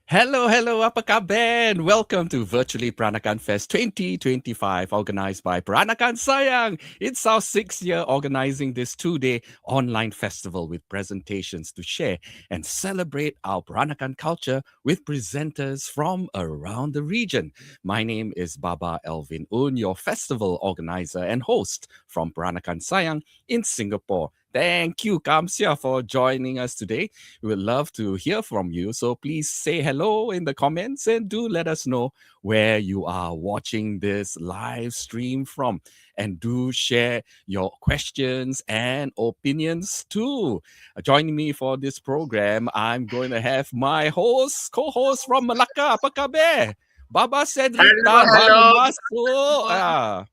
Hello, apa khabar? Welcome to Virtually Peranakan Fest 2025, organized by Peranakan Sayang. It's our 6th year organizing this 2-day online festival with presentations to share and celebrate our Peranakan culture with presenters from around the region. My name is Baba Elvin Un, your festival organizer and host from Peranakan Sayang in Singapore. Thank you, Kamsia, for joining us today. We would love to hear from you. So please say hello in the comments and do let us know where you are watching this live stream from. And do share your questions and opinions too. Joining me for this program, I'm going to have my co-host from Malacca, apa khabar? Baba Cedric Hello, Tan baru hello. masuk.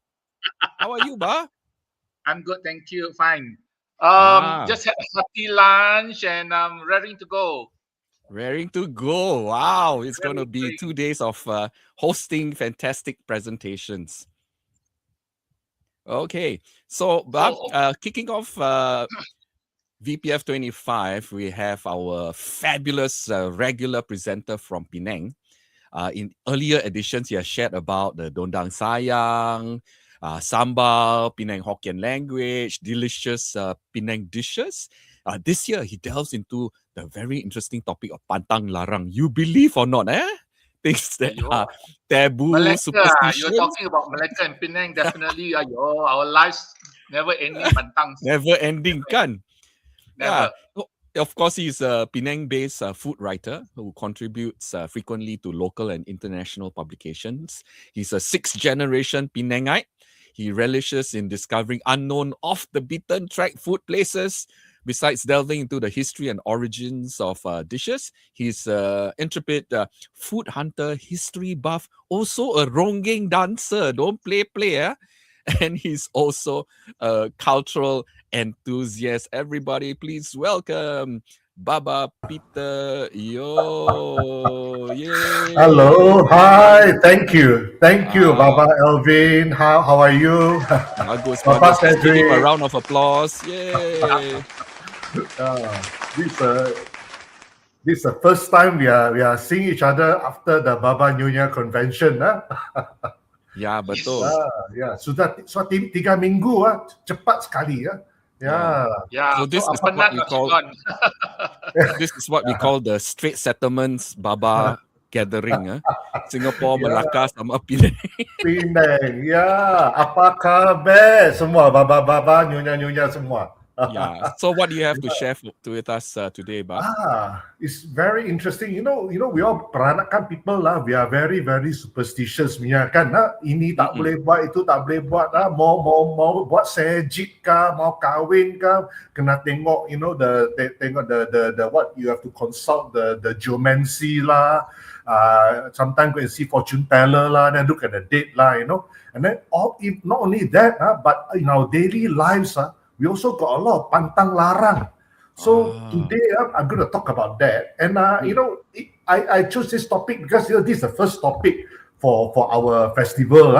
How are you, Ba? I'm good, thank you. Fine. Ah. Just had a hearty lunch and I'm ready to go. Raring to go. Wow, it's going to be Ready. 2 days of hosting fantastic presentations. Okay, so Bob, kicking off VPF25, we have our fabulous regular presenter from Penang. In earlier editions, he has shared about the dondang sayang, sambal, Penang Hokkien language, delicious Penang dishes. This year, he delves into the very interesting topic of Pantang Larang. You believe or not, things that are taboo, Malacca, you're superstitions. talking about Malacca and Penang, definitely. Our lives never ending pantangs. Never ending, kan? Never. Yeah. Of course, he's a Penang-based food writer who contributes frequently to local and international publications. He's a sixth-generation Penangite. He relishes in discovering unknown, off-the-beaten-track food places. Besides delving into the history and origins of dishes, he's an intrepid food hunter, history buff, also a ronggeng dancer. Don't play, and he's also a cultural enthusiast. Everybody, please welcome Baba Peter Yeoh. Yay. Hello, hi, thank you, Baba Elvin. How are you? Bagus, Baba bagus. Let's give him a Cedric. round of applause. Yay! This is the first time we are seeing each other after the Baba Nyonyas convention. Ya, betul. Sudah 3 minggu, cepat sekali. So this is what we call this is what we call the Strait Settlements Baba gathering. Singapore, Malacca sama Penang. Penang, apa khabar semua, Baba, Nyonya semua. Yeah. So what do you have to share with us today, Bob? It's very interesting. You know, we all Peranakan people lah. We are very, very superstitious, kan? Ini tak boleh buat, itu tak boleh buat. Mau buat sejik kah, mau kahwin kah, kena tengok, tengok the what you have to consult the geomancy lah. Sometimes go and see fortune teller lah. Then look at the date lah. And then not only that, but in our daily lives, we also got a lot of Pantang Larang. So today I'm going to talk about that. And I chose this topic because this is the first topic for our festival.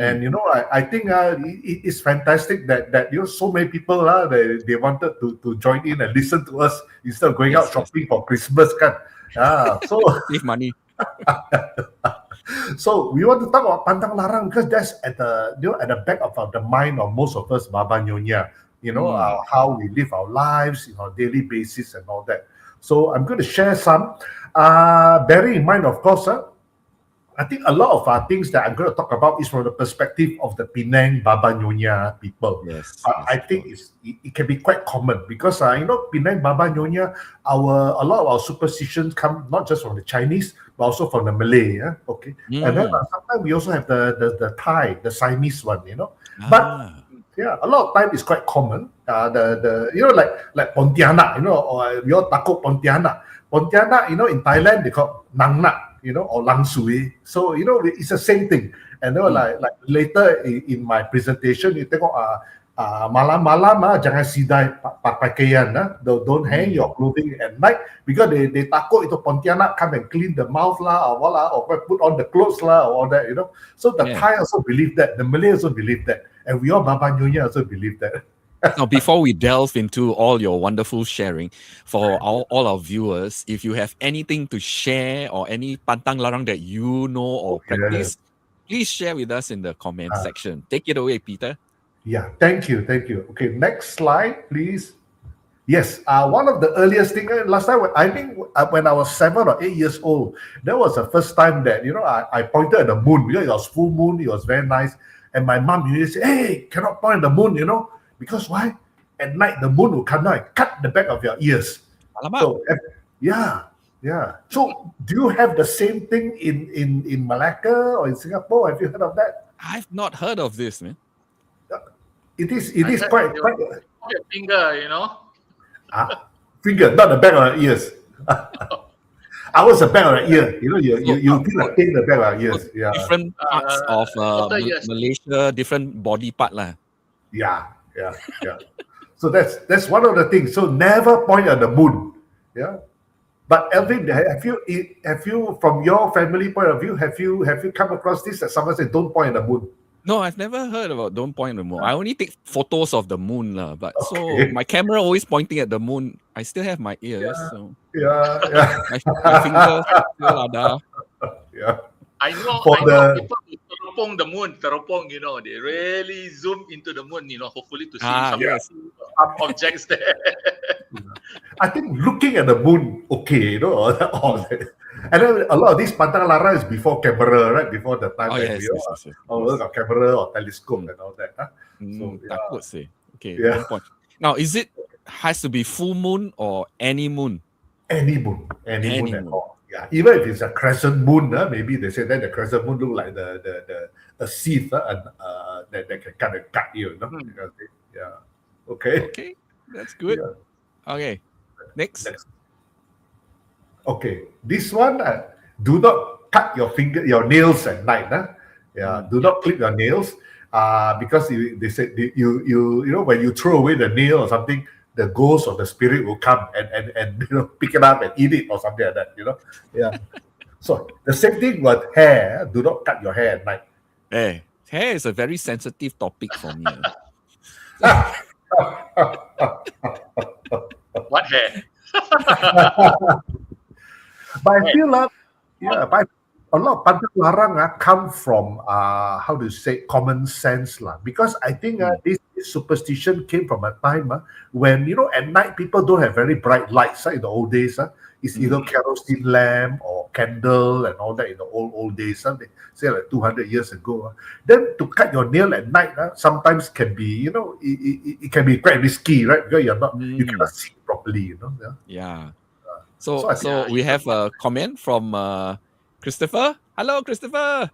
And I think it's fantastic that so many people they wanted to join in and listen to us instead of going out shopping for Christmas. So save money. So we want to talk about Pantang Larang because that's at the back of the mind of most of us, Baba Nyonyas. How we live our lives, daily basis and all that. So I'm going to share some. Bearing in mind, of course, I think a lot of things that I'm going to talk about is from the perspective of the Penang Baba Nyonyas people. Yes. I think it can be quite common because Penang Baba Nyonyas, a lot of our superstitions come not just from the Chinese but also from the Malay. Okay, and then sometimes we also have the Thai, the Siamese one. But a lot of time it's quite common. Like Pontianak, or we all takut Pontianak. Pontianak, in Thailand they call Nang Nak, or Lang Sui. So it's the same thing. And like later in my presentation, you tengok malam-malam jangan sidai pakaian. Don't hang your clothing at night because they takut itu Pontianak come and clean the mouth lah or put on the clothes lah or all that. So the Thai also believe that, the Malay also believe that. And we all Baba Nyonyas also believe that. Now, before we delve into all your wonderful sharing, for all our viewers, if you have anything to share or any Pantang Larang that you know or Okay. practice, please share with us in the comment section. Take it away, Peter. Yeah, thank you. Okay, next slide, please. Yes, one of the earliest things last time, I think when I was 7 or 8 years old, that was the first time that I pointed at the moon because it was full moon. It was very nice, and my mom used to say, "Hey, cannot point at the moon, because why? At night the moon will come down and cut the back of your ears." Alamak. So yeah. So do you have the same thing in Malacca or in Singapore? Have you heard of that? I've not heard of this, man. It is I quite. heard your finger, Finger, not the back of the ears. I was the back of the ear. You feel like taking the back of the ears. Yeah. Different parts of yes. Malaysia, different body part lah. Yeah. So that's one of the things. So never point at the moon. Yeah. But Elvin, have you from your family point of view, have you come across this that someone said don't point at the moon? No, I've never heard about don't point at the moon. I only take photos of the moon lah. But so Okay. my camera always pointing at the moon. I still have my ears, so Yeah. my fingers still ada. Yeah. I know For the- people who teropong the moon, they really zoom into the moon, hopefully to see Yes. some objects there. I think looking at the moon, okay, and then a lot of these Pantang Larang is before camera, right? Before the time Oh that yes, we yes. got camera or telescope and all that. Huh? So, yeah. Takut sih. Okay, Yeah. one point. Now, is it has to be full moon or any moon? Any moon at moon. all. Yeah, even if it's a crescent moon, maybe they say that the crescent moon look like a seed that can kind of cut you, Yeah. Okay. Okay, that's good. Yeah. Okay, next. Okay, this one, do not cut your nails at night. Yeah, do not clip your nails. Because they said you when you throw away the nail or something, the ghost or the spirit will come and pick it up and eat it or something like that. Yeah. So the same thing with hair. Do not cut your hair at night. Hey, hair is a very sensitive topic for me. What hair? But I feel like, but a lot of Pantang Larang come from how to say common sense because I think this superstition came from a time when at night people don't have very bright lights in the old days. It's either kerosene lamp or candle and all that in the old days. They say like 200 years ago. Then to cut your nail at night sometimes can be it can be quite risky, right? Because you cannot see properly. Yeah. So I we have a comment from Christopher. Hello, Christopher.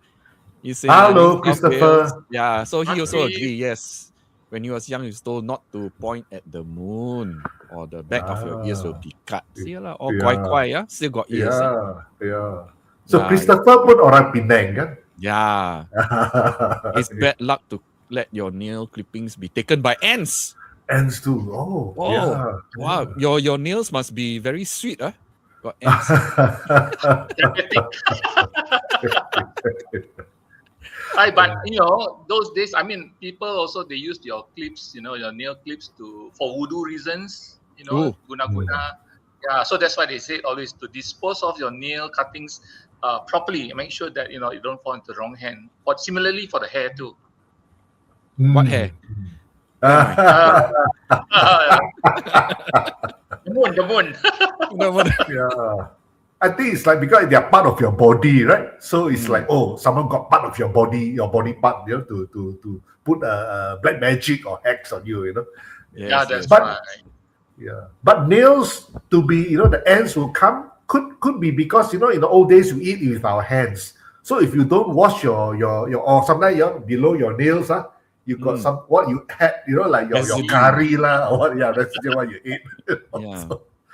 He's saying, Hello, South Christopher. Wales. Yeah, so he also Happy. agree. Yes, when he was young, he was told not to point at the moon or the back of your ears will be cut. See lah, all kwai, still got ears. Yeah. So Yeah, Christopher pun orang Penang kan? Yeah, it's bad luck to let your nail clippings be taken by ants. Ants too. Oh, yeah. Wow, your nails must be very sweet, Got ants. But those days, people also they used your clips, your nail clips for voodoo reasons, guna. Yeah, so that's why they say always to dispose of your nail cuttings properly. Make sure that you don't fall into the wrong hand. But similarly for the hair too. What hair? The moon. Yeah. I think it's like because they are part of your body, right? So it's like, someone got part of your body part, to put a black magic or hex on you, Yes, Yeah, that's But- right. Yeah. But nails to be, the ants will come could be because in the old days we eat with our hands. So if you don't wash your or sometimes below your nails, you got some what you had, like your Residue. curry or what, that's what you eat. Yeah.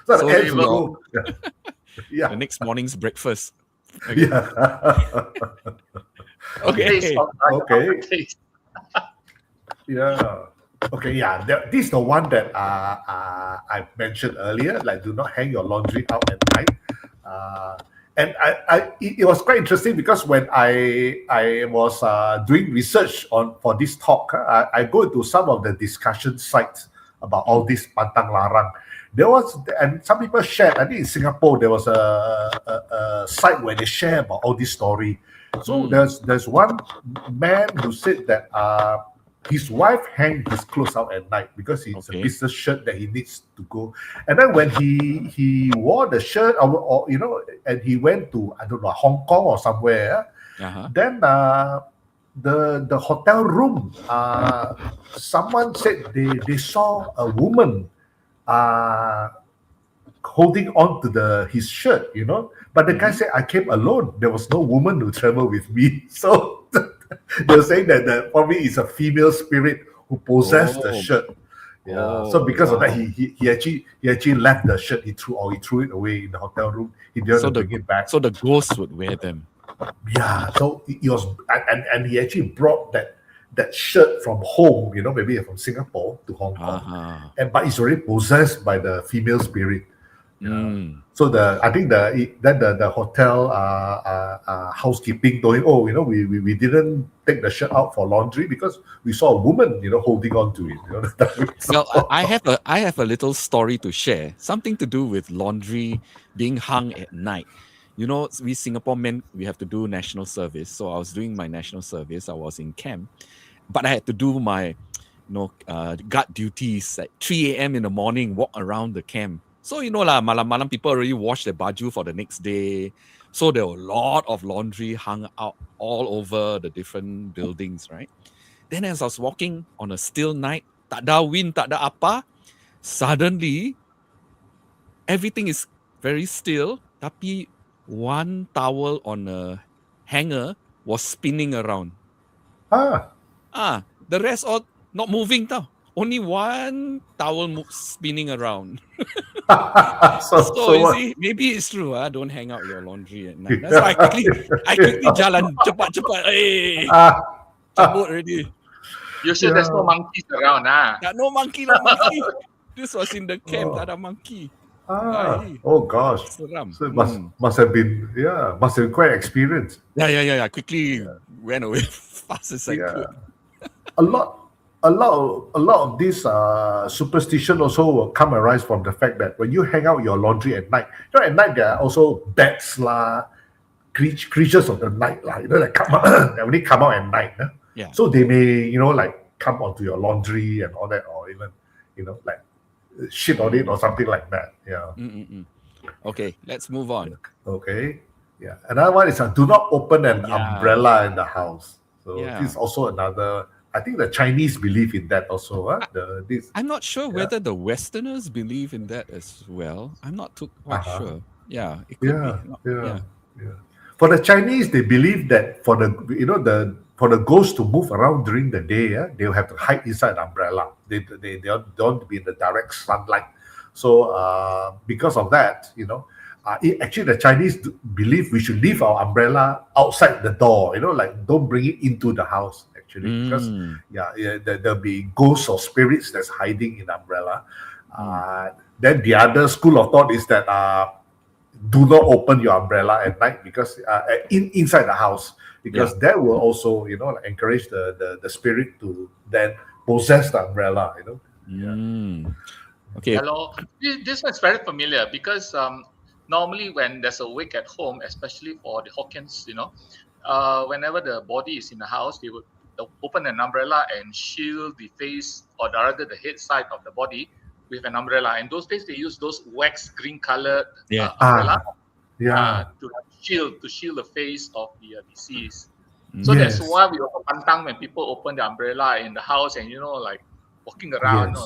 So So the ants you will go. Yeah. The next morning's breakfast. Yeah. Okay. Taste of- Okay. taste. Yeah. Okay. Yeah. This is the one that I mentioned earlier. Like, do not hang your laundry out at night. And it was quite interesting because when I was doing research for this talk, I go to some of the discussion sites about all this Pantang Larang. There was, and some people shared, I think in Singapore, there was a site where they share about all this story. So there's one man who said that his wife hanged his clothes out at night because it's a business shirt that he needs to go. And then when he wore the shirt, or and he went to, I don't know, Hong Kong or somewhere, then the hotel room, someone said they saw a woman holding on to his shirt, But the guy said, I came alone. There was no woman to travel with me. So they were saying that probably it's a female spirit who possessed the shirt. Yeah. So because of that, he actually left the shirt. He threw it away in the hotel room. He didn't bring it back. So the ghost would wear them. Yeah. So he was, and he actually brought that shirt from home, maybe from Singapore to Hong Kong, but it's already possessed by the female spirit. So I think the hotel housekeeping told him, we didn't take the shirt out for laundry because we saw a woman, holding on to it. Well, I have a little story to share, something to do with laundry being hung at night. We Singapore men, we have to do national service. So I was doing my national service. I was in camp, but I had to do my, guard duties at 3 a.m. in the morning, walk around the camp. So, malam-malam people already wash their baju for the next day. So there were a lot of laundry hung out all over the different buildings, right? Then as I was walking on a still night, tak ada wind, tak ada apa, suddenly everything is very still, tapi one towel on a hanger was spinning around. The rest all not moving tau. Only one towel spinning around. So you see, maybe it's true. Don't hang out your laundry at night. That's why I quickly jalan cepat. Hey, cabut already. You sure there's no monkeys around? No monkey. This was in the camp. Tak ada monkey. Oh gosh. Seram. So it must have been quite experienced. Yeah. Quickly went away fast as I could. A lot of this superstition also will come arise from the fact that when you hang out your laundry at night, at night there are also bats creatures of the night that come out, they only come out at night. Yeah. So they may come onto your laundry and all that, or even like shit on it or something like that. Yeah. Okay, let's move on. Okay. Yeah. Another one is do not open an umbrella in the house. So this is also another. I think the Chinese believe in that also. I'm not sure whether the Westerners believe in that as well. I'm not quite sure. Yeah, it could be. Yeah. For the Chinese, they believe that for the ghost to move around during the day, they'll have to hide inside the umbrella. They don't be in the direct sunlight. So because of that, actually the Chinese believe we should leave our umbrella outside the door. Don't bring it into the house. Because there'll be ghosts or spirits that's hiding in the umbrella. Then the other school of thought is that do not open your umbrella at night because inside the house, because that will also encourage the spirit to then possess the umbrella. Okay. Hello, this was very familiar because normally when there's a wake at home, especially for the Hokkiens, whenever the body is in the house, they would open an umbrella and shield the face, or rather the head side of the body with an umbrella. In those days, they use those wax green colored umbrella to shield the face of the deceased. So that's why we also pantang when people open the umbrella in the house and like walking around,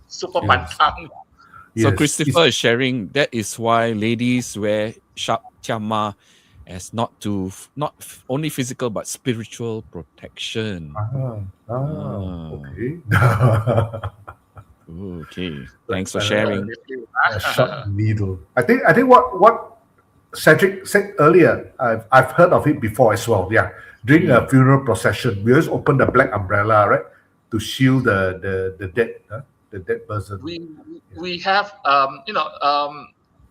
super pantang. So Christopher is sharing that is why ladies wear sharp chama as not only physical but spiritual protection. Okay. Okay. Thanks for sharing. A sharp needle. I think what Cedric said earlier, I've heard of it before as well. Yeah. During a funeral procession, we always open the black umbrella, right? To shield the dead person. We have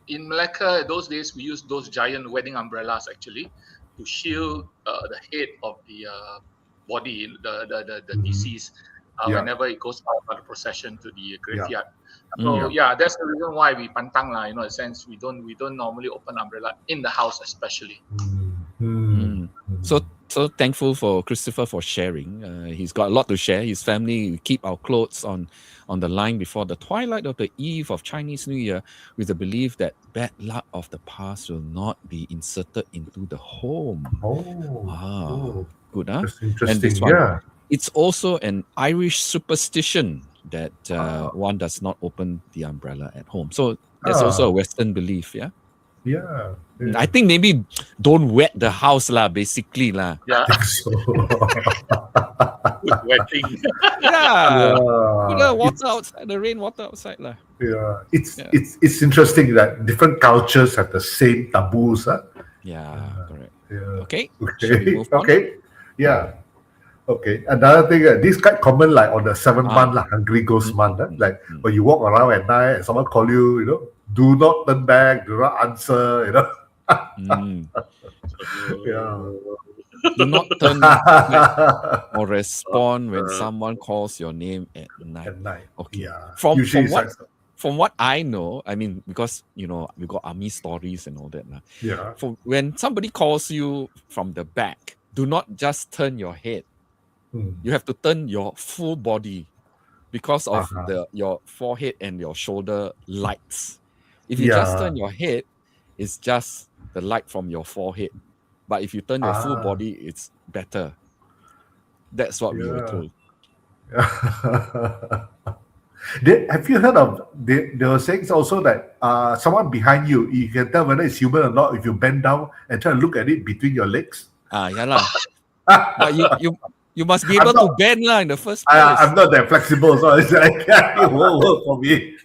in Malacca, those days we used those giant wedding umbrellas actually to shield the head of the body, the deceased, whenever it goes out on the procession to the graveyard. So that's the reason why we pantang lah. In a sense, we don't normally open umbrella in the house, especially. So thankful for Christopher for sharing. He's got a lot to share. His family keep our clothes on the line before the twilight of the eve of Chinese New Year with the belief that bad luck of the past will not be inserted into the home. Good, huh? That's interesting. And this one, it's also an Irish superstition that one does not open the umbrella at home. So there's also a Western belief, yeah? Yeah. I think maybe don't wet the house lah, basically lah. Yeah. Wetting. Put the water outside, the rainwater outside lah. Yeah. It's interesting that different cultures have the same taboos. Correct. Yeah. Okay. Yeah. Okay. Another thing, this quite common, like on the 7th month, like Hungry Ghost month. Like when you walk around at night and someone call you, do not turn back, do not answer, Do not turn back or respond when someone calls your name at night. Okay. Yeah. From what I know, I mean, because we got army stories and all that. Yeah. When somebody calls you from the back, do not just turn your head. You have to turn your full body because of your forehead and your shoulder lights. If you just turn your head, it's just the light from your forehead. But if you turn your full body, it's better. That's what we were told. Have you heard of, they were saying also that someone behind you, you can tell whether it's human or not if you bend down and try to look at it between your legs? But you must be able to bend in the first place. I'm not that flexible, so it's like, it won't work for me.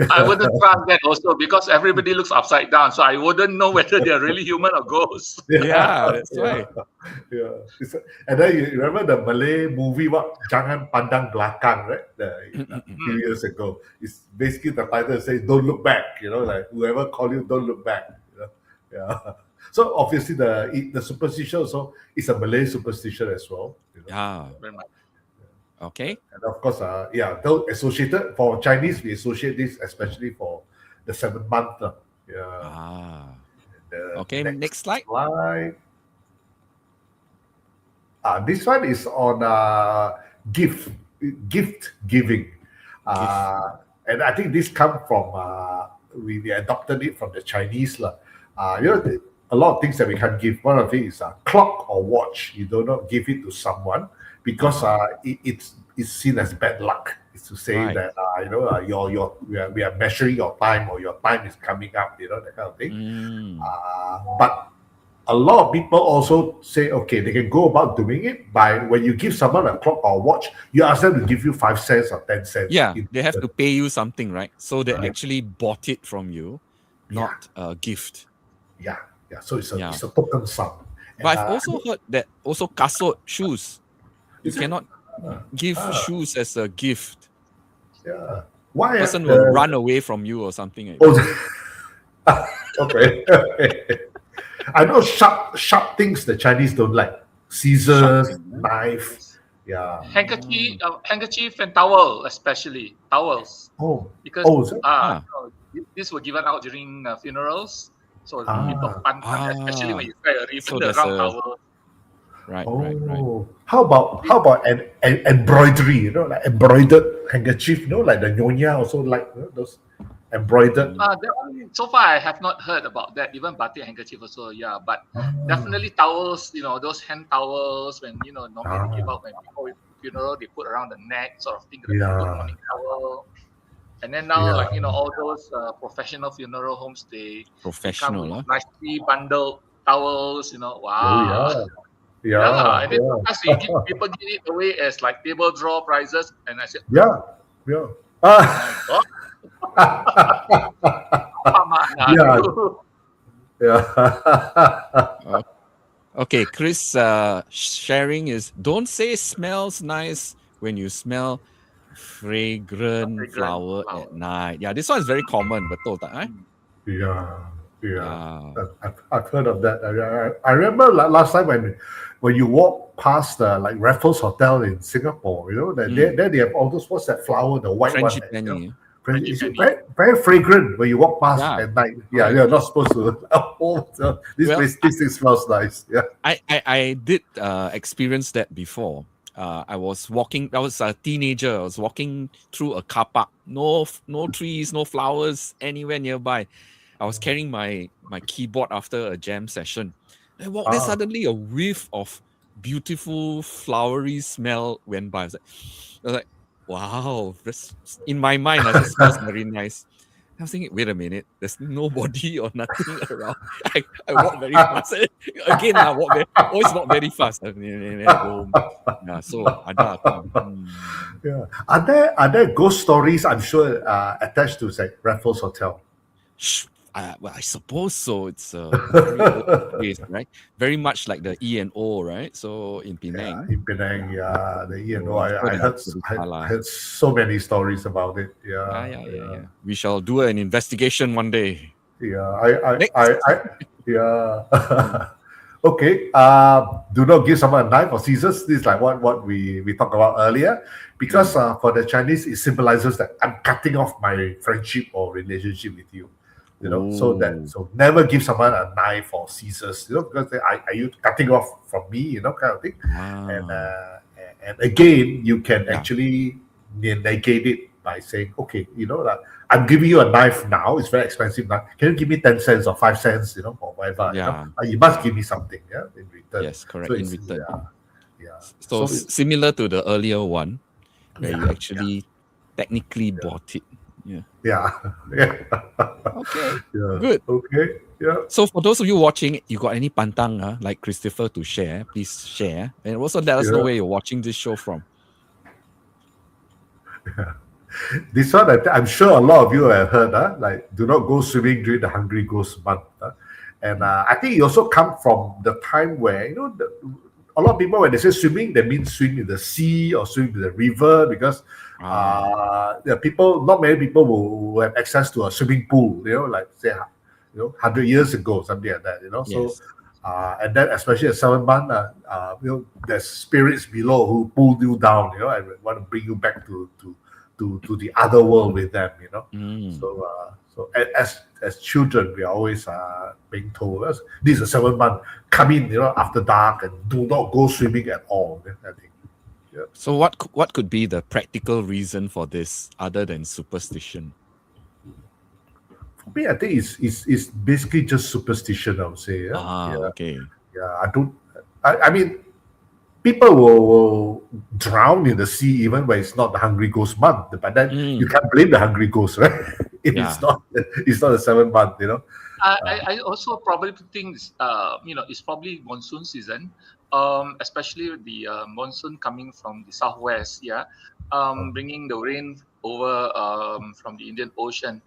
I wouldn't try that also because everybody looks upside down, so I wouldn't know whether they're really human or ghosts. That's right. And then you remember the Malay movie, what? Jangan Pandang Belakang, right? A few years ago. It's basically the title says, "Don't look back." Like whoever call you, don't look back. So obviously the superstition also is a Malay superstition as well. Very much. Okay. And of course, those associated for Chinese, we associate this especially for the 7th month. Okay, next slide. This one is on gift giving. And I think this comes from we adopted it from the Chinese. A lot of things that we can give. One of it is a clock or watch. You do not give it to someone because it's seen as bad luck. It's to say that we are measuring your time or your time is coming up. That kind of thing. But a lot of people also say, okay, they can go about doing it by when you give someone a clock or watch, you ask them to give you 5 cents or 10 cents. Yeah, they have to pay you something, right? So they actually bought it from you, not a gift. Yeah. So it's a token sum. But I've also heard that also kasut, shoes. You cannot give shoes as a gift. Yeah. Why? Person will run away from you or something. Okay. I know sharp things the Chinese don't like. Scissors, knife. Yeah. Handkerchief and towel, especially towels. Because these were given out during funerals. So people pantang, especially when you try a ribbon around towel. Right. How about an embroidery? Like embroidered handkerchief. Like the Nyonya also like those embroidered. So far, I have not heard about that. Even batik handkerchief also, but definitely towels. Those hand towels when normally they give out when people with funeral, they put around the neck sort of thing. Good morning towel. And then now, all those professional funeral homes, they come with nicely bundled towels. Wow. And then sometimes people give it away as like table draw prizes, and I said, Okay, Chris sharing is don't say smells nice when you smell fragrant flower at night. Yeah, this one is very common, betul tak? Yeah. Yeah. I've heard of that. I remember last time when you walk past like Raffles Hotel in Singapore, that they have all those, what's that flower, the white one? Frangipani. It's very, very fragrant when you walk past at night. Yeah, you're not supposed to. This thing smells nice. Yeah. I did experience that before. I was walking. I was a teenager. I was walking through a car park. No trees, no flowers anywhere nearby. I was carrying my keyboard after a jam session. I walked there, suddenly a whiff of beautiful flowery smell went by. I was like, wow, this, in my mind, it just smells very nice. I was thinking, wait a minute, there's nobody or nothing around. I walk very fast. Again, I walk very, always walk very fast. Yeah, so yeah. Are there ghost stories, I'm sure, attached to, say, Raffles Hotel? Well, I suppose so. It's very old place, right? Very much like the E&O, right? So in Penang. Yeah, in Penang, the E&O. I heard so many stories about it. Yeah. We shall do an investigation one day. Yeah, yeah. Okay. Do not give someone a knife or scissors. This is like what we talked about earlier, because for the Chinese, it symbolizes that I'm cutting off my friendship or relationship with you. So never give someone a knife or scissors, because are you cutting off from me, kind of thing. And again, you can actually negate it by saying, okay, like, I'm giving you a knife now. It's very expensive now. Can you give me 10 cents or 5 cents, or whatever? You must give me something, in return. Yes, correct. So in return. Yeah. So similar to the earlier one, where you actually technically bought it. Yeah. Okay. Yeah. Good. Okay. Yeah. So for those of you watching, you got any pantang like Christopher to share? Please share, and also let us know where you're watching this show from. Yeah. This one, I'm sure a lot of you have heard, like, do not go swimming during the Hungry Ghost month. And I think it also comes from the time where, a lot of people, when they say swimming, they mean swim in the sea or swim in the river, because not many people will have access to a swimming pool, like, say, 100 years ago, something like that, Yes. So, and then especially at 7 months, there's spirits below who pull you down, and want to bring you back to the other world with them, So as children, we are always being told, this is a 7 month, come in, after dark, and do not go swimming at all. I think. Yeah. So what could be the practical reason for this other than superstition? For me, I think it's basically just superstition, I would say. Okay. Yeah, I mean, people will drown in the sea even when it's not the Hungry Ghost month, but then you can't blame the Hungry Ghost, right? It's not the 7 month, I also probably think it's probably monsoon season, especially with the monsoon coming from the southwest, bringing the rain over from the Indian Ocean.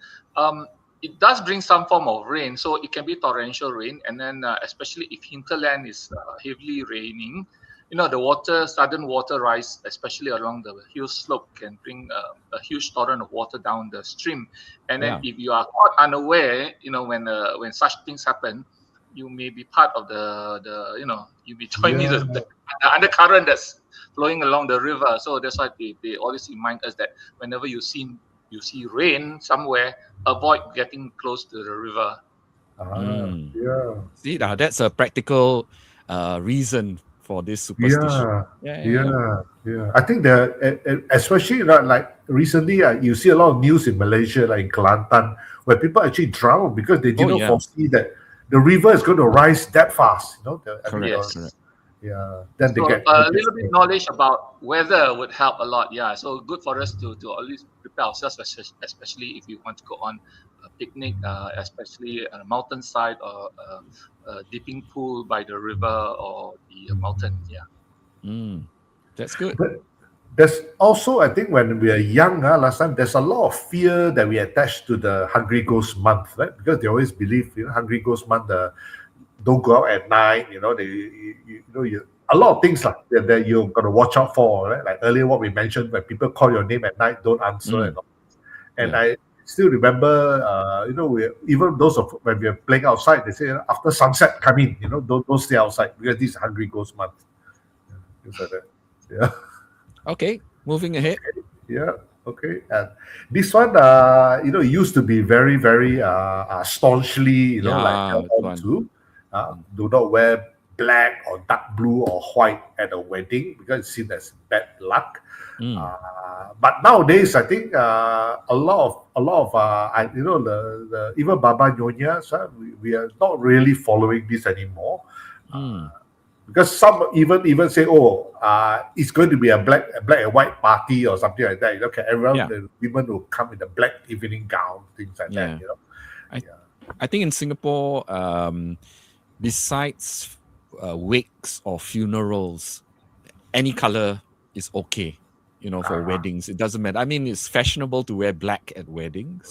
It does bring some form of rain, so it can be torrential rain, and then especially if hinterland is heavily raining, the sudden water rise, especially along the hill slope, can bring a huge torrent of water down the stream. And then if you are caught unaware, when such things happen, you may be part of you'll be joining the undercurrent that's flowing along the river. So that's why they always remind us that whenever you see rain somewhere, avoid getting close to the river. See, now that's a practical reason for this superstition. Yeah. I think that, especially like recently, you see a lot of news in Malaysia, like in Kelantan, where people actually drown because they did not foresee that the river is going to rise that fast. Correct. Yeah. Then so a little bit knowledge about weather would help a lot. Yeah. So good for us to always prepare ourselves, especially if you want to go on a picnic, especially on a mountainside or a dipping pool by the river or the mountain. Yeah. That's good. But there's also, I think, when we are young, last time, there's a lot of fear that we attach to the Hungry Ghost month, right? Because they always believe, Hungry Ghost month, don't go out at night. a lot of things that you're going to watch out for, right? Like earlier what we mentioned, when people call your name at night, don't answer and all. And I still remember, even those of when we are playing outside, they say after sunset come in, don't stay outside because this is Hungry Ghost Month. Things like that. Yeah. Okay, moving ahead. Yeah. Okay. And this one, used to be very, very staunchly, held on to. Do not wear black or dark blue or white at a wedding because it's seen as bad luck. But nowadays, I think a lot of the even Baba Nyonyas, we are not really following this anymore. Because some even say, it's going to be a black and white party or something like that. Okay, everyone, the women will come in a black evening gown, things like that. I think in Singapore, besides wakes or funerals, any color is okay. For weddings, it doesn't matter. I mean, it's fashionable to wear black at weddings,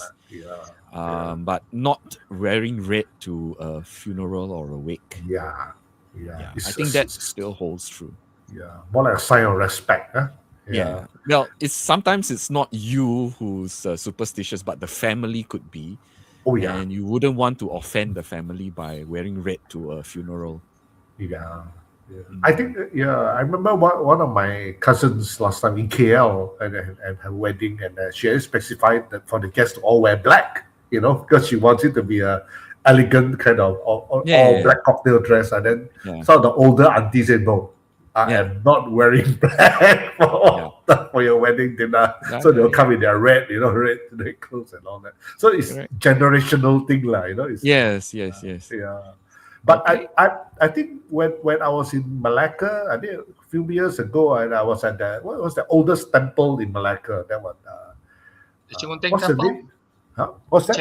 but not wearing red to a funeral or a wake. Yeah. I think that still holds true. Yeah, more like a sign of respect, huh? Yeah. Well, sometimes it's not you who's superstitious, but the family could be. Oh yeah. And you wouldn't want to offend the family by wearing red to a funeral. Yeah. I think, I remember one of my cousins last time in KL and her wedding, and she had specified that for the guests to all wear black, because she wants it to be a elegant kind of all black cocktail dress. And then some of the older aunties said, no, I am not wearing black for your wedding dinner. So they'll come in their red clothes and all that. So it's generational thing, it's, Yes. Yeah. But I think when I was in Malacca, I think a few years ago, and I was at what was the oldest temple in Malacca? That one. The Chingunteng what's Temple? the name? Huh? What's that?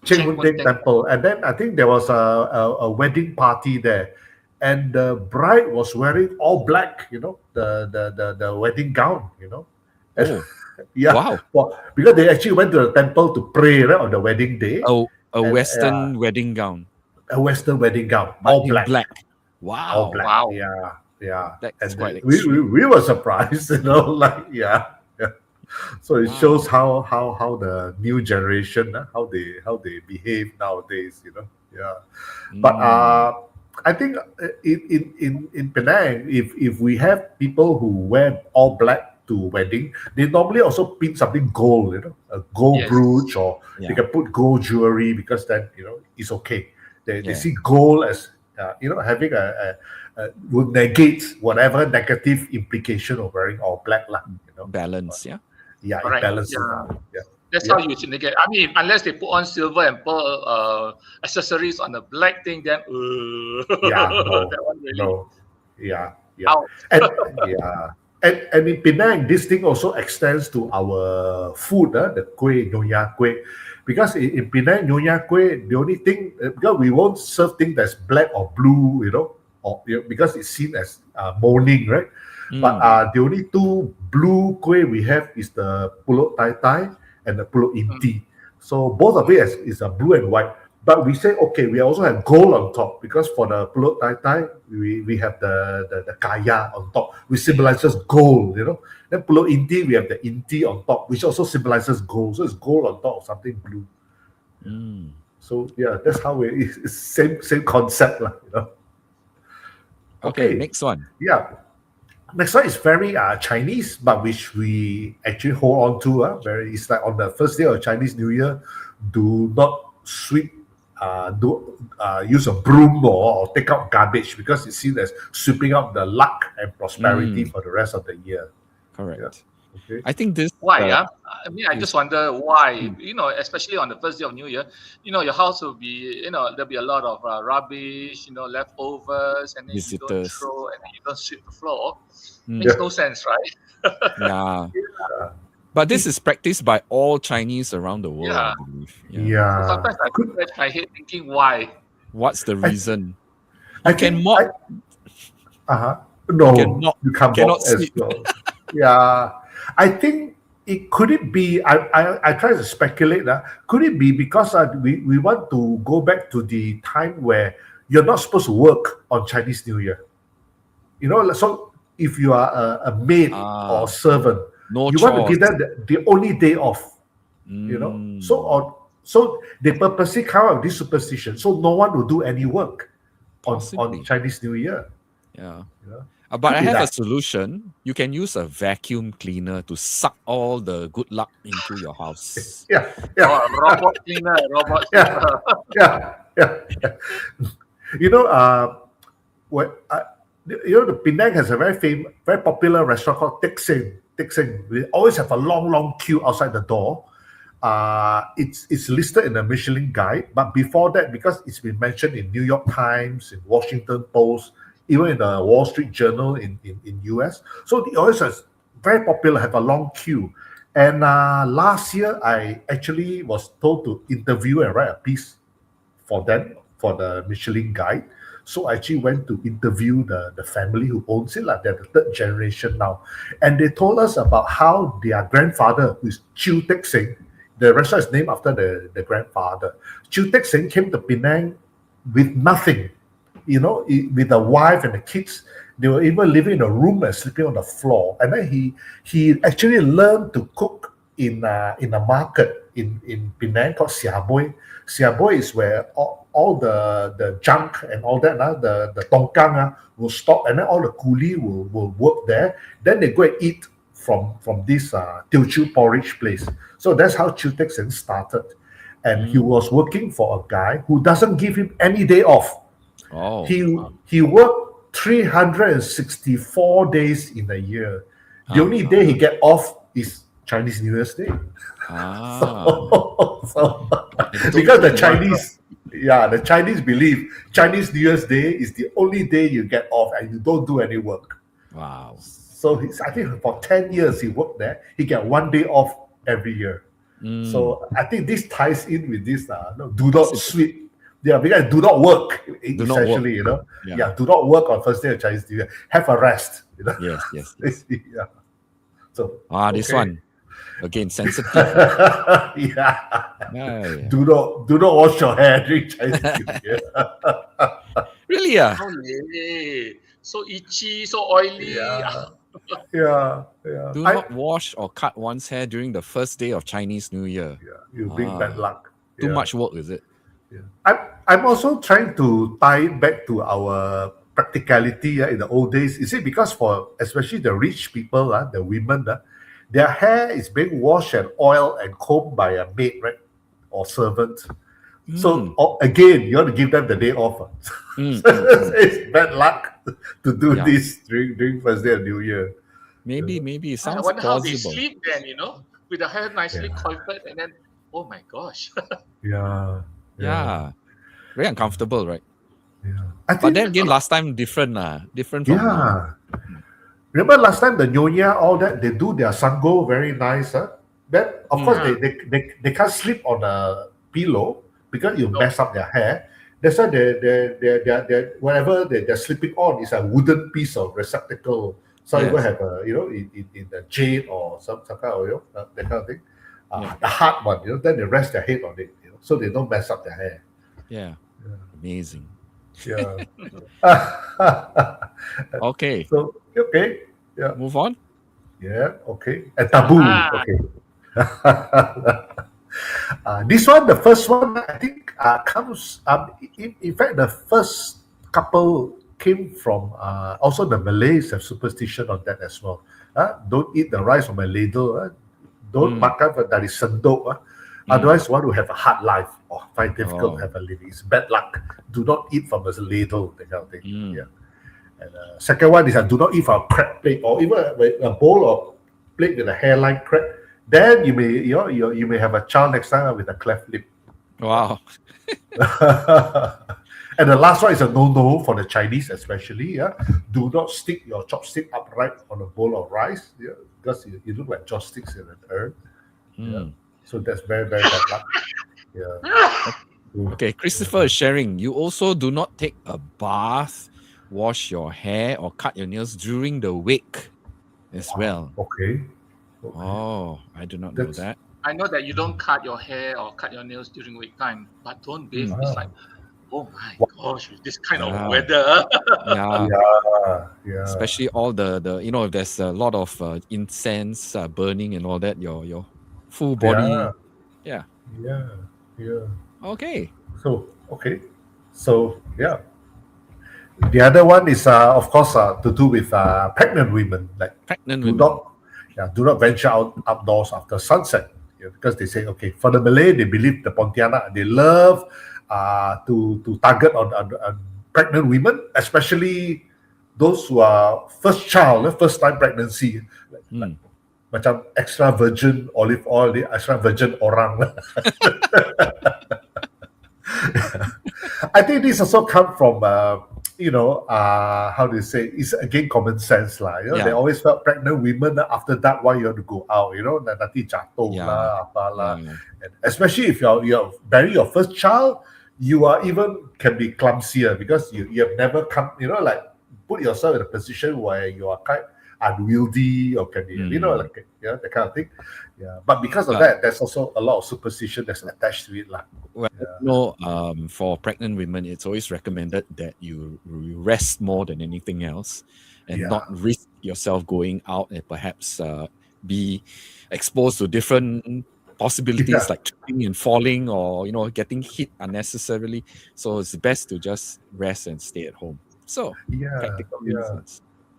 Chingunteng Temple. And then I think there was a wedding party there. And the bride was wearing all black, the wedding gown, Oh. Yeah. Wow. Well, because they actually went to the temple to pray on the wedding day. Oh, a Western wedding gown. A Western wedding gown, all black. Wow. All black. Wow. Yeah. That's quite we were surprised, So it shows how the new generation, how they behave nowadays, Yeah. But I think in Penang, if we have people who wear all black to wedding, they normally also pin something gold, a gold brooch, or they can put gold jewelry because then it's okay. They see gold as having will negate whatever negative implication of wearing all black, balance. It balances out. That's how you should negate. I mean, unless they put on silver and pearl accessories on the black thing, then that one really. And in Penang, this thing also extends to our food, the kueh, nyonya kueh. Because in Penang, nyonya kueh, the only thing, because we won't serve things that's black or blue, because it's seen as mourning, right? But the only two blue kueh we have is the pulut tai tai and the pulut inti. So both of it is a blue and white. But we say, okay, we also have gold on top, because for the pulut tai tai, we have the kaya on top, which symbolizes gold, Then pulut inti, we have the inti on top, which also symbolizes gold. So it's gold on top of something blue. So that's how it's same concept, Okay, next one. Yeah. Next one is very Chinese, but which we actually hold on to. It's like on the first day of Chinese New Year, do not sweep, use a broom or take out garbage, because it's seen as sweeping up the luck and prosperity for the rest of the year. Correct. Yeah. Okay. I think this. Why? I mean, I just wonder why. Especially on the first day of New Year, your house will be, there'll be a lot of rubbish, leftovers, and then you don't throw, and then you don't sweep the floor. Makes no sense, right? Yeah. But this is practiced by all Chinese around the world, I believe. Yeah. So sometimes I scratch my head thinking, why? What's the reason? I can mop. No, you cannot as well. Yeah. I think could it be, I try to speculate, could it be because we want to go back to the time where you're not supposed to work on Chinese New Year? So if you are a maid or servant, no you want to give chores. them the only day off. So they purposely come up with this superstition, so no one will do any work on Possibly. Chinese New Year. Yeah. But Could I be have a that. solution. You can use a vacuum cleaner to suck all the good luck into your house. Yeah. Robot cleaner, robot Yeah. sweeper. Yeah. The Penang has a very popular restaurant called Tek Seng. We always have a long queue outside the door. It's listed in the Michelin Guide, but before that, because it's been mentioned in New York Times, in Washington Post, even in the Wall Street Journal in US, so the always is very popular, have a long queue. And last year, I actually was told to interview and write a piece for them for the Michelin Guide. So I actually went to interview the family who owns it, like they're the third generation now. And they told us about how their grandfather, who is Chiu Tek Seng, the restaurant is named after the grandfather. Chiu Tek Seng came to Penang with nothing, with the wife and the kids. They were even living in a room and sleeping on the floor. And then he actually learned to cook in a market in Penang called Siaboy. Siaboy is where all the junk and all that, the tongkang will stop, and then all the coolie will work there. Then they go and eat from this Teochew porridge place. So that's how Chiu Tek Seng started. And he was working for a guy who doesn't give him any day off. Oh, He worked 364 days in a year. The only day he get off is Chinese New Year's Day. So because the Chinese believe Chinese New Year's Day is the only day you get off and you don't do any work. wow. So I think for 10 years he worked there. He get 1 day off every year. So I think this ties in with this do not sweep. Yeah, because do not work, essentially, Yeah. do not work on first day of Chinese New Year. Have a rest, Yes. Yeah. So This okay. one. Again, sensitive. Yeah. Do not wash your hair during Chinese New Year. Really? Yeah. Holy. So itchy, so oily. Yeah. Do not wash or cut one's hair during the first day of Chinese New Year. Yeah, you bring bad luck. Too much work, is it? Yeah. I'm also trying to tie it back to our practicality in the old days. Is it because for especially the rich people, the women, their hair is being washed and oiled and combed by a maid, right? Or servant. So again, you want to give them the day off. It's bad luck to do this during first day of New Year. Maybe it sounds I wonder plausible. how they sleep then, with the hair nicely coiffed, and then, oh my gosh. Yeah. Very uncomfortable, right? Yeah. But then again, last time different from now. Remember last time the Nyonya, all that, they do their sango very nice. Then of course they can't sleep on a pillow because you mess up their hair. That's why they whatever they're sleeping on is a wooden piece of receptacle. So you will have in the jade or some kind of that kind of thing. The hard one, then they rest their head on it, so they don't mess up their hair. Yeah. Amazing. Yeah. Okay. So okay. Yeah. Move on. Yeah. Okay. And taboo. Okay. This one, the first one, I think comes. In fact, the first couple came from also the Malays have superstition on that as well. Don't eat the rice from a ladle. Don't makan dari sendok. Otherwise, one will have a hard life or find difficult to have a living. It's bad luck. Do not eat from a ladle, that kind of thing. Yeah. And second one is do not eat from a cracked plate or even a bowl or plate with a hairline crack. Then you may you may have a child next time with a cleft lip. Wow. And the last one is a no for the Chinese especially. Do not stick your chopstick upright on a bowl of rice. Because you look like chopsticks in an urn. Yeah. So that's very, very bad luck. Yeah. Okay, Christopher is sharing. You also do not take a bath, wash your hair, or cut your nails during the wake as well. Okay. Oh, I do not know that. I know that you don't cut your hair or cut your nails during wake time, but don't bathe. It's like, Oh my gosh, with this kind of Yeah. weather. Yeah. Yeah. Especially all the if there's a lot of incense burning and all that, your full body. Yeah. Yeah. Okay. Okay. So yeah. The other one is, of course, to do with pregnant women. Like, Pregnant do women. not venture outdoors after sunset. Because they say, okay, for the Malay, they believe the Pontianak, they love to target on pregnant women, especially those who are first time pregnancy. Mm. Macam extra virgin olive oil, the extra virgin orang. I think this also come from how do you say, it's again common sense lah. They always felt pregnant women after that, why you want to go out, nanti jatuh lah, apalah. And especially if you're bearing your first child, you are even can be clumsier because you have never come, like put yourself in a position where you are quite unwieldy or can be, that kind of thing. Yeah, but because of that, there's also a lot of superstition that's attached to it lah. Well, for pregnant women, it's always recommended that you rest more than anything else, and not risk yourself going out and perhaps be exposed to different possibilities like tripping and falling or getting hit unnecessarily. So it's best to just rest and stay at home. So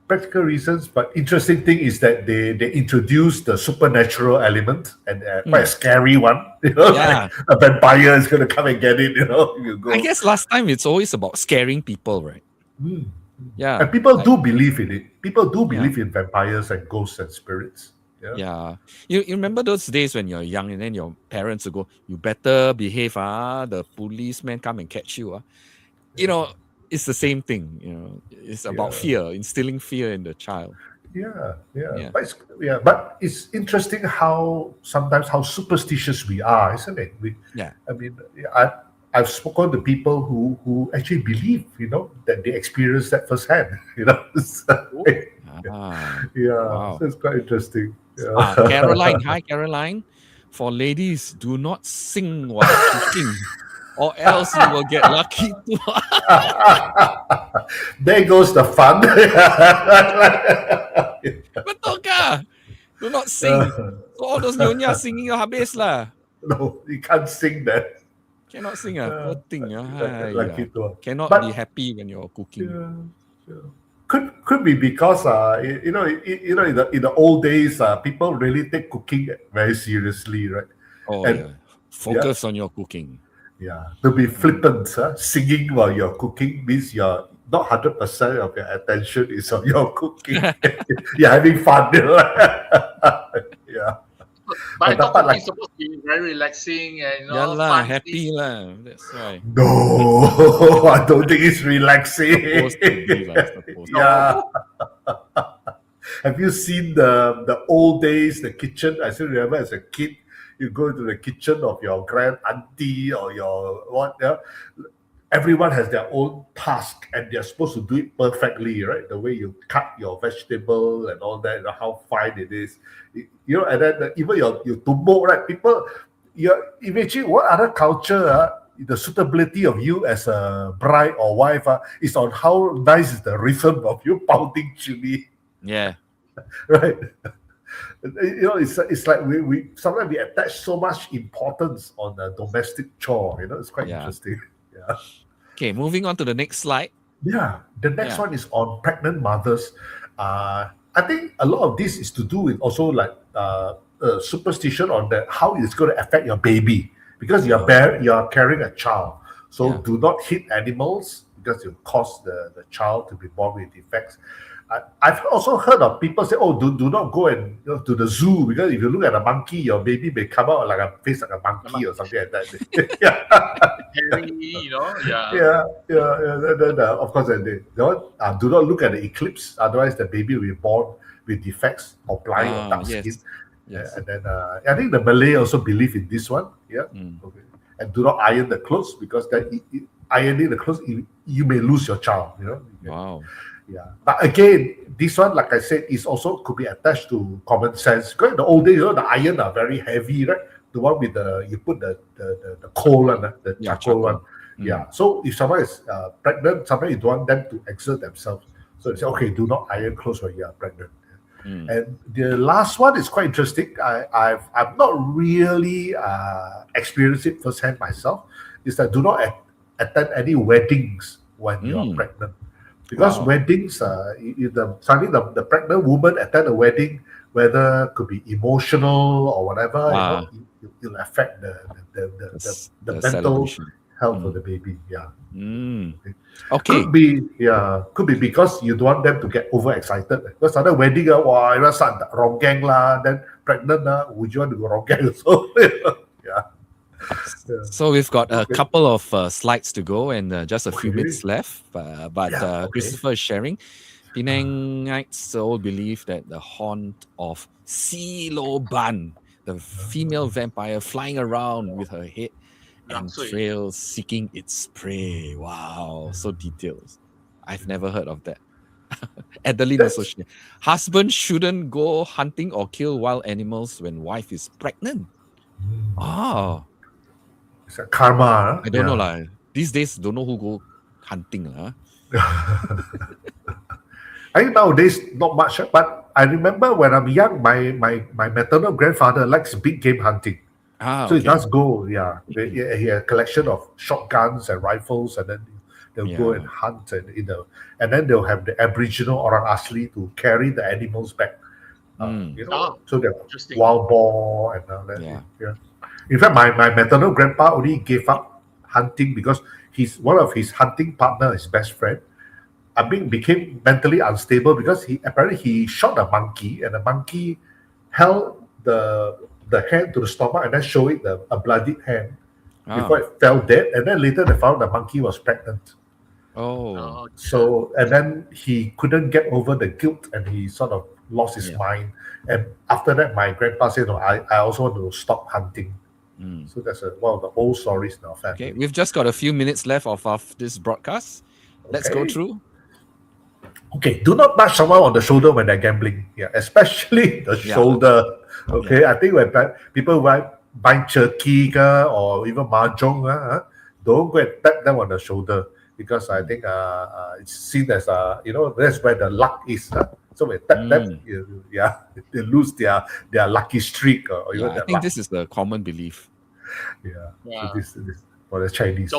practical reasons, but interesting thing is that they introduce the supernatural element and quite a scary one. Like a vampire is going to come and get it. You go. I guess last time it's always about scaring people, right? Yeah, and people do believe in it. People do believe in vampires and ghosts and spirits. Yeah. You remember those days when you're young and then your parents will go, "You better behave, the policeman come and catch you." It's the same thing, it's about fear, instilling fear in the child. But it's interesting how sometimes how superstitious we are, isn't it? I mean, I've spoken to people who actually believe, that they experience that firsthand, Wow. So it's quite interesting. Caroline, hi Caroline. For ladies, do not sing while cooking, or else you will get lucky too. There goes the fun. Betul ka? Do not sing. So all those nyonya singing habis lah. No, you can't sing that. Cannot sing poor thing. Cannot be happy when you're cooking. Could be because in the old days people really take cooking very seriously, right? Focus on your cooking. To be flippant, singing while you're cooking means you're not 100% of your attention is on your cooking. You're having fun. But I thought cooking is supposed to be very relaxing and fun. Happy lah. That's right. No, I don't think it's relaxing. Have you seen the old days, the kitchen? I still remember as a kid, you go to the kitchen of your grand auntie or your what? Everyone has their own task and they're supposed to do it perfectly, right? The way you cut your vegetable and all that, how fine it is. And then even your tumbuk, right? People, imagine what other culture, the suitability of you as a bride or wife is on how nice is the rhythm of you pounding chili. Yeah. Right? It's like we sometimes we attach so much importance on the domestic chore. It's quite interesting. Okay, moving on to the next slide. The next one is on pregnant mothers. I think a lot of this is to do with also like superstition on how it's going to affect your baby because you are carrying a child. So do not hit animals because you cause the child to be born with defects. I've also heard of people say, do not go and to the zoo because if you look at a monkey, your baby may come out like a face like a monkey or something like that. Of course, do not look at the eclipse, otherwise the baby will be born with defects or blind or dark skin. And then I think the Malay also believe in this one. And do not iron the clothes because ironing the clothes you may lose your child. Wow. But again, this one, like I said, is also could be attached to common sense. Because in the old days, the iron are very heavy, right? The one with you put the coal and the charcoal one. Yeah. So if someone is pregnant, sometimes you don't want them to exert themselves. So they say, okay, do not iron clothes when you are pregnant. And the last one is quite interesting. I've not really experienced it firsthand myself. Is that do not attend any weddings when you are pregnant, because weddings, suddenly the pregnant woman attend a wedding, whether it could be emotional or whatever, it'll affect the mental celebration. health of the baby. Yeah. Okay. Could be because you don't want them to get overexcited. Because other wedding, ronggeng lah, then pregnant would you want to go ronggeng also? Yeah. So we've got a couple of slides to go and just a few minutes left. But Christopher is sharing. Penangites all believe that the haunt of Siloban, the female vampire flying around with her head and trails seeking its prey. Wow, so detailed. I've never heard of that. Adeline Association. Husband shouldn't go hunting or kill wild animals when wife is pregnant. Oh. It's a karma. I don't know lah. These days, don't know who go hunting lah. I think nowadays not much, but I remember when I'm young, my maternal grandfather likes big game hunting. So he does go, He had a collection of shotguns and rifles, and then they'll go and hunt, and then they'll have the Aboriginal orang asli to carry the animals back. So they're wild boar and all that. Yeah. In fact, my maternal grandpa only gave up hunting because one of his hunting partner, his best friend, became mentally unstable because he shot a monkey, and the monkey held the hand to the stomach and then showed it a bloodied hand before it fell dead, and then later they found the monkey was pregnant. So and then he couldn't get over the guilt and he sort of lost his mind, and after that my grandpa said, no, I also want to stop hunting. So that's one of the old stories in our family. Okay, we've just got a few minutes left of this broadcast. Let's go through. Okay, do not touch someone on the shoulder when they're gambling. Yeah, especially the shoulder. Okay, I think when people buy turkey or even mahjong, don't go and tap them on the shoulder, because I think it's seen as that's where the luck is. So when tap them, they lose their lucky streak or even I think this is the common belief. So this for the Chinese.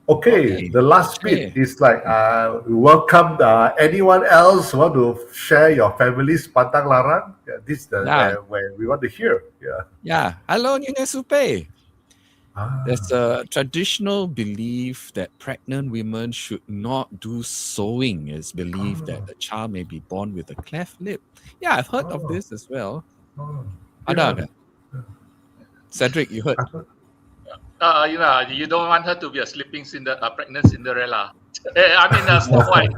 Okay, the last bit is like welcome anyone else want to share your family's Pantang Larang. This is where we want to hear. Hello, Nyonya Supe. There's a traditional belief that pregnant women should not do sewing. It's believed that the child may be born with a cleft lip. I've heard of this as well. Cedric, you heard? You don't want her to be a pregnant Cinderella. Snow White.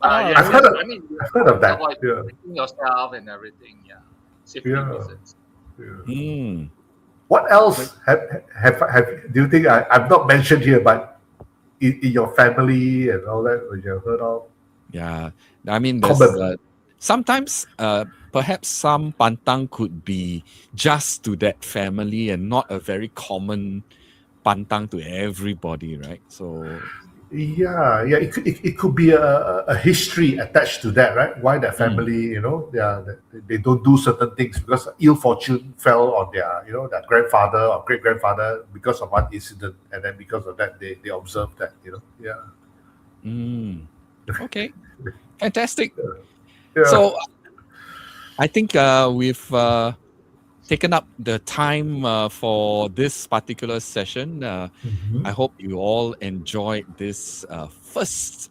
I've heard of that. Protecting yourself and everything. Safety reasons. What else do you think I've not mentioned here, but in your family and all that, which you've heard of? There's sometimes perhaps some pantang could be just to that family and not a very common pantang to everybody, right? So it could be a history attached to that, right? Why that family, they don't do certain things because ill fortune fell on their grandfather or great grandfather because of one incident, and then because of that they observed that, Okay, fantastic. So I think we've taken up the time for this particular session. I hope you all enjoyed this first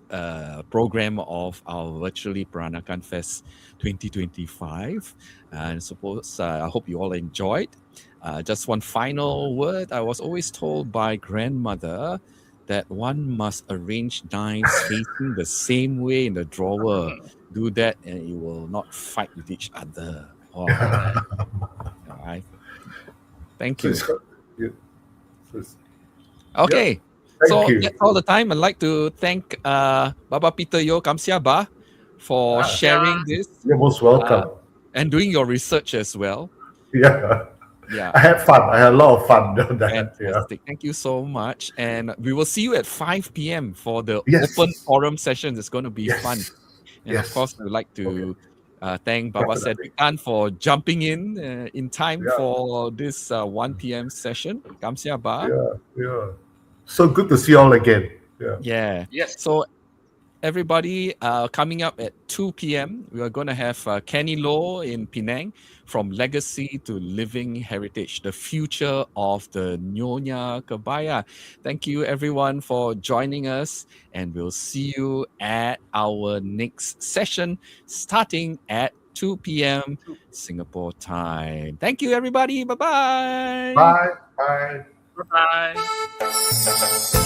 program of our virtually Peranakan Fest 2025. And I hope you all enjoyed. Just one final word. I was always told by grandmother that one must arrange knives facing the same way in the drawer. Do that and you will not fight with each other. All right. Thank you. Okay. That's all the time. I'd like to thank Baba Peter Yeoh Kamsia Ba for sharing this. You're most welcome. and doing your research as well. Yeah. Yeah. I had fun. I had a lot of fun doing that. Yeah. Fantastic. Thank you so much. And we will see you at 5 p.m. for the Yes. open forum sessions. It's going to be fun. Yes. And of Yes. course, I would like to thank Baba Definitely. Cedric Tan for jumping in time Yeah. for this 1 p.m. session. Kamsia Ba. Yeah. So good to see you all again. Yeah. Yeah. Yes. So everybody, coming up at 2 p.m., we are going to have Kenny Low in Penang, from Legacy to Living Heritage, the future of the Nyonya Kebaya. Thank you, everyone, for joining us, and we'll see you at our next session starting at 2 p.m. Singapore time. Thank you, everybody. Bye-bye. Bye. Bye. Bye.